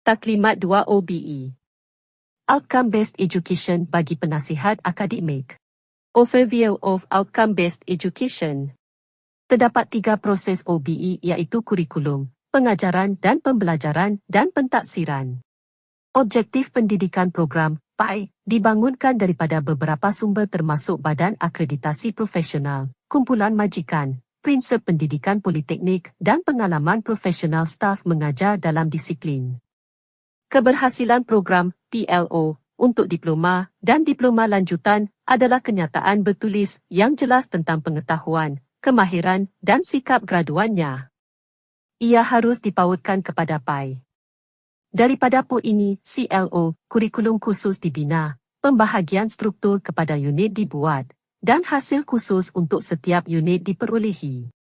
Taklimat 2 OBE. Outcome-based education bagi penasihat akademik. Overview of outcome-based education. Terdapat 3 proses OBE iaitu kurikulum, pengajaran dan pembelajaran dan pentaksiran. Objektif pendidikan program, PAI, dibangunkan daripada beberapa sumber termasuk Badan Akreditasi Profesional, kumpulan majikan, prinsip pendidikan politeknik dan pengalaman profesional staf mengajar dalam disiplin. Keberhasilan program PLO untuk diploma dan diploma lanjutan adalah kenyataan bertulis yang jelas tentang pengetahuan, kemahiran dan sikap graduannya. Ia harus dipautkan kepada PAI. Daripada ini, CLO, kurikulum khusus dibina, pembahagian struktur kepada unit dibuat, dan hasil khusus untuk setiap unit diperolehi.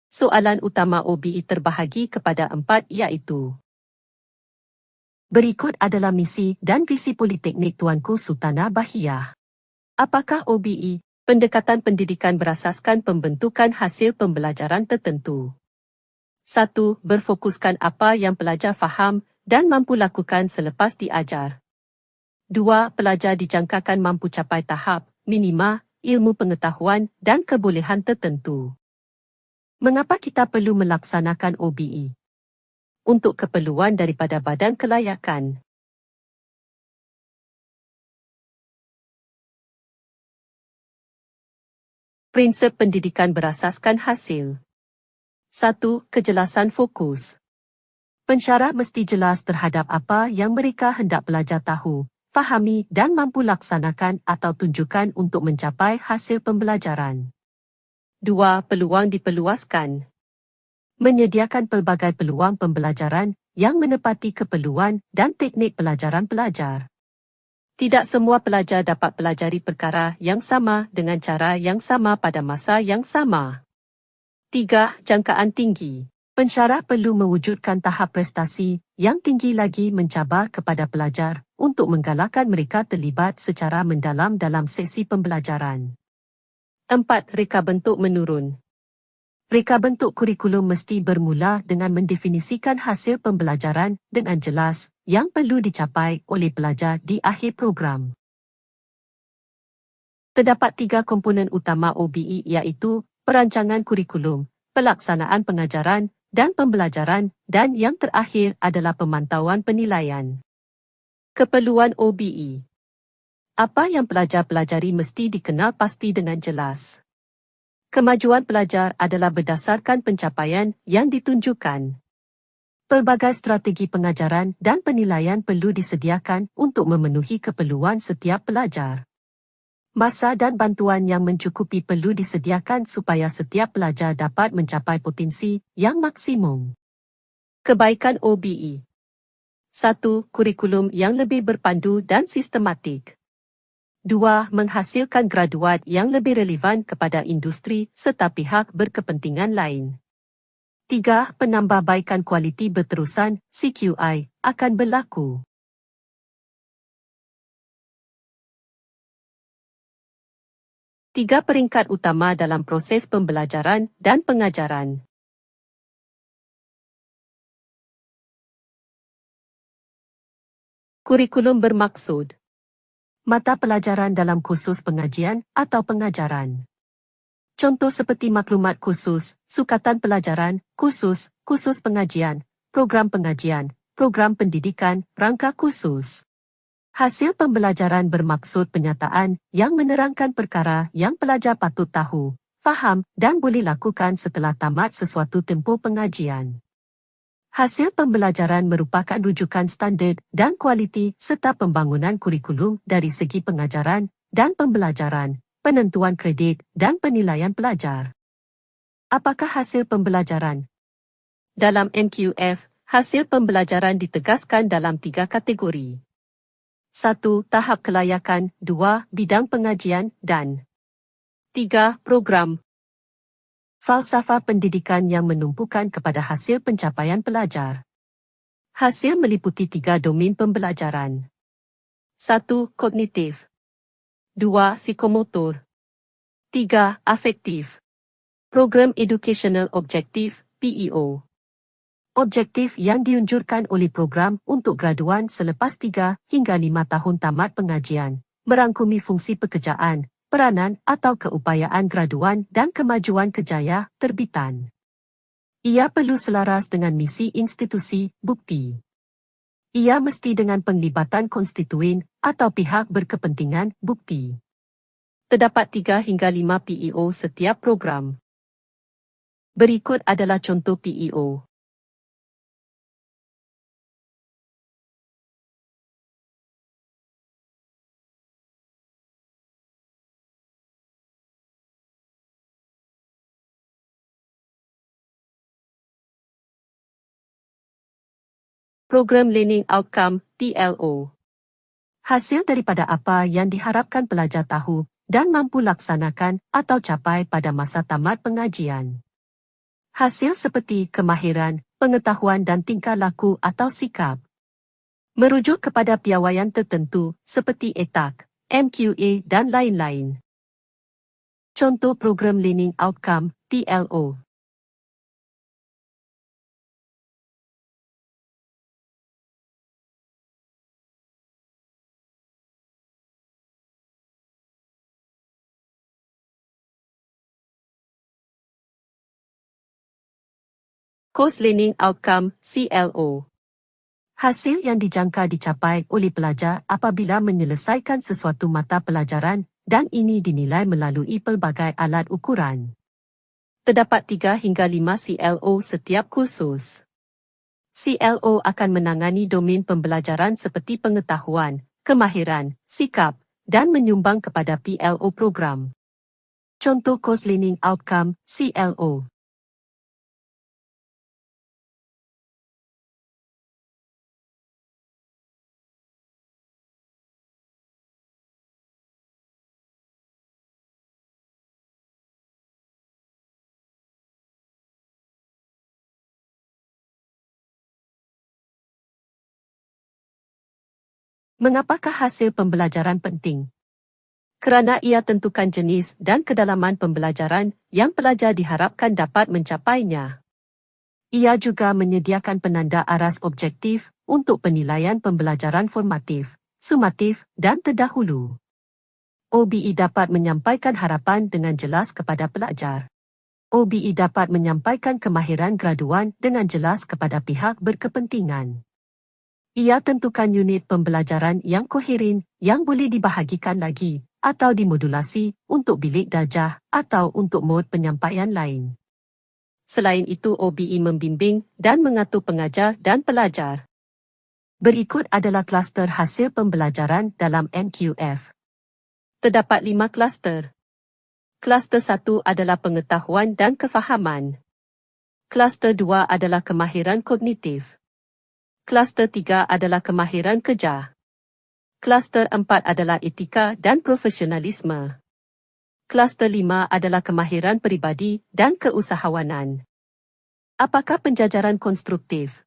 Soalan utama OBE terbahagi kepada 4 iaitu: berikut adalah misi dan visi Politeknik Tuanku Sultanah Bahiyah. Apakah OBE? Pendekatan pendidikan berasaskan pembentukan hasil pembelajaran tertentu. 1. Berfokuskan apa yang pelajar faham dan mampu lakukan selepas diajar. 2. Pelajar dijangkakan mampu capai tahap, minima, ilmu pengetahuan dan kebolehan tertentu. Mengapa kita perlu melaksanakan OBE? Untuk keperluan daripada badan kelayakan. Prinsip pendidikan berasaskan hasil. 1. Kejelasan fokus. Pensyarah mesti jelas terhadap apa yang mereka hendak pelajar tahu, fahami dan mampu laksanakan atau tunjukkan untuk mencapai hasil pembelajaran. 2. Peluang diperluaskan. Menyediakan pelbagai peluang pembelajaran yang menepati keperluan dan teknik pelajaran pelajar. Tidak semua pelajar dapat pelajari perkara yang sama dengan cara yang sama pada masa yang sama. 3. Jangkaan tinggi. Pensyarah perlu mewujudkan tahap prestasi yang tinggi lagi mencabar kepada pelajar untuk menggalakkan mereka terlibat secara mendalam dalam sesi pembelajaran. 4. Reka bentuk menurun. Reka bentuk kurikulum mesti bermula dengan mendefinisikan hasil pembelajaran dengan jelas yang perlu dicapai oleh pelajar di akhir program. Terdapat 3 komponen utama OBE iaitu perancangan kurikulum, pelaksanaan pengajaran dan pembelajaran dan yang terakhir adalah pemantauan penilaian. Keperluan OBE. Apa yang pelajar pelajari mesti dikenal pasti dengan jelas. Kemajuan pelajar adalah berdasarkan pencapaian yang ditunjukkan. Pelbagai strategi pengajaran dan penilaian perlu disediakan untuk memenuhi keperluan setiap pelajar. Masa dan bantuan yang mencukupi perlu disediakan supaya setiap pelajar dapat mencapai potensi yang maksimum. Kebaikan OBE. 1. Kurikulum yang lebih berpandu dan sistematik. 2. Menghasilkan graduat yang lebih relevan kepada industri serta pihak berkepentingan lain. 3. Penambahbaikan kualiti berterusan, CQI, akan berlaku. Tiga peringkat utama dalam proses pembelajaran dan pengajaran. Kurikulum bermaksud mata pelajaran dalam kursus pengajian atau pengajaran. Contoh seperti maklumat khusus, sukatan pelajaran, kursus pengajian, program pendidikan, rangka khusus. Hasil pembelajaran bermaksud penyataan yang menerangkan perkara yang pelajar patut tahu, faham dan boleh lakukan setelah tamat sesuatu tempoh pengajian. Hasil pembelajaran merupakan rujukan standard dan kualiti serta pembangunan kurikulum dari segi pengajaran dan pembelajaran, penentuan kredit dan penilaian pelajar. Apakah hasil pembelajaran? Dalam MQF, hasil pembelajaran ditegaskan dalam 3 kategori. 1. Tahap kelayakan, 2. Bidang pengajian, dan 3. Program. Falsafah pendidikan yang menumpukan kepada hasil pencapaian pelajar. Hasil meliputi 3 domain pembelajaran. 1. Kognitif. 2. Psikomotor. 3. Afektif. Program Educational Objective, PEO. Objektif yang diunjurkan oleh program untuk graduan selepas 3 hingga 5 tahun tamat pengajian, merangkumi fungsi pekerjaan, peranan atau keupayaan graduan dan kemajuan kejayaan terbitan. Ia perlu selaras dengan misi institusi, bukti. Ia mesti dengan penglibatan konstituen atau pihak berkepentingan, bukti. Terdapat 3 hingga 5 PEO setiap program. Berikut adalah contoh PEO. Program Learning Outcome, PLO. Hasil daripada apa yang diharapkan pelajar tahu dan mampu laksanakan atau capai pada masa tamat pengajian. Hasil seperti kemahiran, pengetahuan dan tingkah laku atau sikap. Merujuk kepada piawaian tertentu seperti ETAK, MQA dan lain-lain. Contoh Program Learning Outcome, PLO. Course Learning Outcome, CLO. Hasil yang dijangka dicapai oleh pelajar apabila menyelesaikan sesuatu mata pelajaran dan ini dinilai melalui pelbagai alat ukuran. Terdapat 3 hingga 5 CLO setiap kursus. CLO akan menangani domain pembelajaran seperti pengetahuan, kemahiran, sikap, dan menyumbang kepada PLO program. Contoh Course Learning Outcome, CLO. Mengapakah hasil pembelajaran penting? Kerana ia tentukan jenis dan kedalaman pembelajaran yang pelajar diharapkan dapat mencapainya. Ia juga menyediakan penanda aras objektif untuk penilaian pembelajaran formatif, sumatif dan terdahulu. OBE dapat menyampaikan harapan dengan jelas kepada pelajar. OBE dapat menyampaikan kemahiran graduan dengan jelas kepada pihak berkepentingan. Ia tentukan unit pembelajaran yang koheren yang boleh dibahagikan lagi atau dimodulasi untuk bilik darjah atau untuk mod penyampaian lain. Selain itu OBE membimbing dan mengatur pengajar dan pelajar. Berikut adalah kluster hasil pembelajaran dalam MQF. Terdapat 5 kluster. Kluster 1 adalah pengetahuan dan kefahaman. Kluster 2 adalah kemahiran kognitif. Kluster 3 adalah kemahiran kerja. Kluster 4 adalah etika dan profesionalisme. Kluster 5 adalah kemahiran peribadi dan keusahawanan. Apakah penjajaran konstruktif?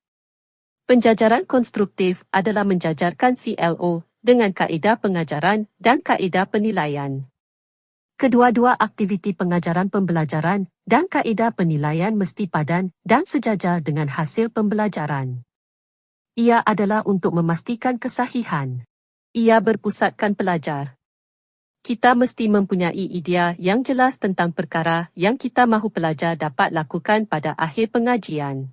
Penjajaran konstruktif adalah menjajarkan CLO dengan kaedah pengajaran dan kaedah penilaian. Kedua-dua aktiviti pengajaran pembelajaran dan kaedah penilaian mesti padan dan sejajar dengan hasil pembelajaran. Ia adalah untuk memastikan kesahihan. Ia berpusatkan pelajar. Kita mesti mempunyai idea yang jelas tentang perkara yang kita mahu pelajar dapat lakukan pada akhir pengajian.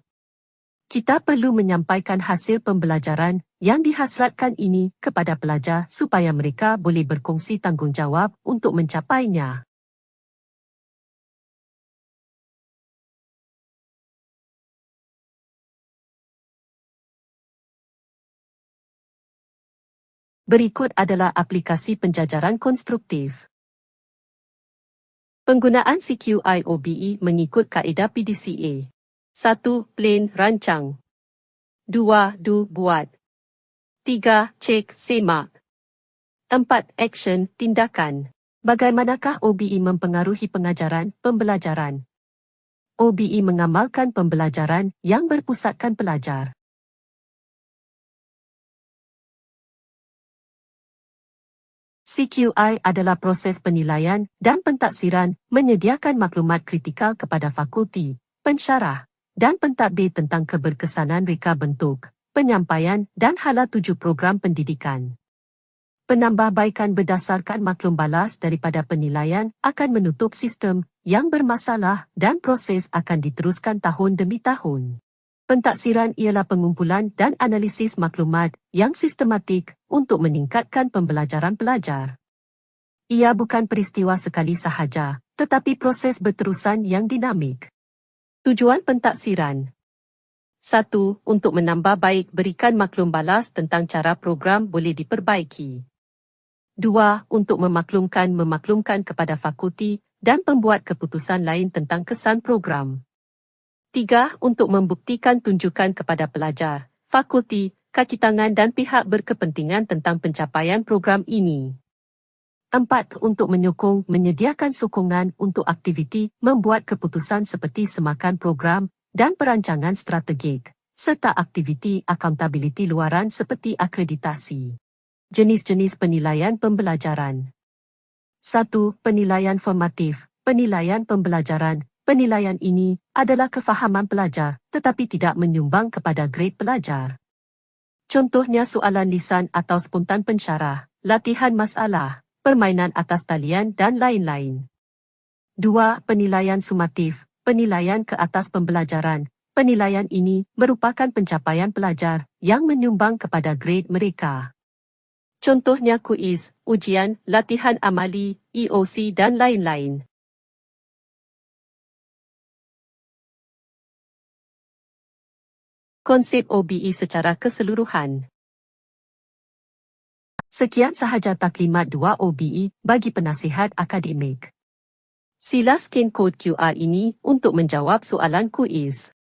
Kita perlu menyampaikan hasil pembelajaran yang dihasratkan ini kepada pelajar supaya mereka boleh berkongsi tanggungjawab untuk mencapainya. Berikut adalah aplikasi penjajaran konstruktif. Penggunaan CQI-OBE mengikut kaedah PDCA. 1. Plan rancang. 2. Do buat. 3. Cek semak. 4. Action tindakan. Bagaimanakah OBE mempengaruhi pengajaran pembelajaran? OBE mengamalkan pembelajaran yang berpusatkan pelajar. CQI adalah proses penilaian dan pentaksiran menyediakan maklumat kritikal kepada fakulti, pensyarah, dan pentadbir tentang keberkesanan reka bentuk, penyampaian dan hala tuju program pendidikan. Penambahbaikan berdasarkan maklum balas daripada penilaian akan menutup sistem yang bermasalah dan proses akan diteruskan tahun demi tahun. Pentaksiran ialah pengumpulan dan analisis maklumat yang sistematik untuk meningkatkan pembelajaran pelajar. Ia bukan peristiwa sekali sahaja, tetapi proses berterusan yang dinamik. Tujuan pentaksiran: 1. Untuk menambah baik berikan maklum balas tentang cara program boleh diperbaiki. 2. Untuk memaklumkan kepada fakulti dan pembuat keputusan lain tentang kesan program. 3. Untuk membuktikan tunjukkan kepada pelajar, fakulti, kakitangan dan pihak berkepentingan tentang pencapaian program ini. 4. Untuk menyediakan sokongan untuk aktiviti membuat keputusan seperti semakan program dan perancangan strategik, serta aktiviti accountability luaran seperti akreditasi. Jenis-jenis penilaian pembelajaran. 1. Penilaian formatif, penilaian pembelajaran. Penilaian ini adalah kefahaman pelajar tetapi tidak menyumbang kepada grade pelajar. Contohnya soalan lisan atau spontan pensyarah, latihan masalah, permainan atas talian dan lain-lain. 2. Penilaian sumatif, penilaian ke atas pembelajaran. Penilaian ini merupakan pencapaian pelajar yang menyumbang kepada grade mereka. Contohnya kuis, ujian, latihan amali, EOC dan lain-lain. Konsep OBE secara keseluruhan. Sekian sahaja taklimat 2 OBE bagi penasihat akademik. Sila scan kod QR ini untuk menjawab soalan kuis.